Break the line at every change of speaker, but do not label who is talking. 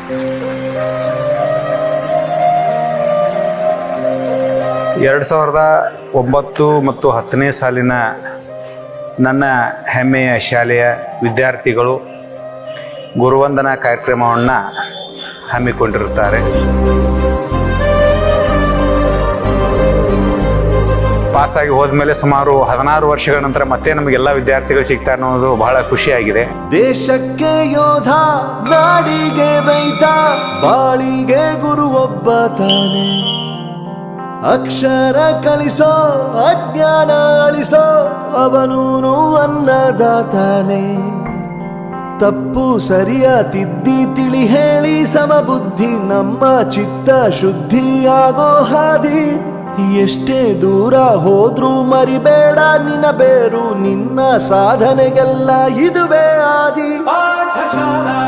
2009 ಮತ್ತು 10ನೇ ಸಾಲಿನ ನನ್ನ ಹೆಮ್ಮೆಯ ಶಾಲೆಯ ವಿದ್ಯಾರ್ಥಿಗಳು ಗುರುವಂದನಾ ಕಾರ್ಯಕ್ರಮವನ್ನು ಹಮ್ಮಿಕೊಂಡಿರುತ್ತಾರೆ. ಪಾಸಾಗಿ ಹೋದ್ಮೇಲೆ ಸುಮಾರು 16 ವರ್ಷಗಳ ನಂತರ ಮತ್ತೆ ನಮಗೆಲ್ಲ ವಿದ್ಯಾರ್ಥಿಗಳು ಸಿಗ್ತಾರೆ ಅನ್ನೋದು ಬಹಳ ಖುಷಿಯಾಗಿದೆ.
ದೇಶಕ್ಕೆ ಯೋಧ, ನಾಡಿಗೆ ರೈತ, ಬಾಳಿಗೆ ಗುರು ಒಬ್ಬ ತಾನೆ. ಅಕ್ಷರ ಕಲಿಸೋ, ಅಜ್ಞಾನ ಅಳಿಸೋ, ಅವನೂನು ಅನ್ನದಾತಾನೆ. ತಪ್ಪು ಸರಿಯ ತಿದ್ದಿ ತಿಳಿ ಹೇಳಿ ಸಮಬುದ್ಧಿ ನಮ್ಮ ಚಿತ್ತ ಶುದ್ಧಿಯಾಗೋ ಹಾದಿ. ಎಷ್ಟೇ ದೂರ ಹೋದ್ರೂ ಮರಿಬೇಡ ನಿನ್ನ ಬೇರು, ನಿನ್ನ ಸಾಧನೆಗೆಲ್ಲ ಇದುವೇ ಆದಿ. ಪಾಠಶಾಲಾ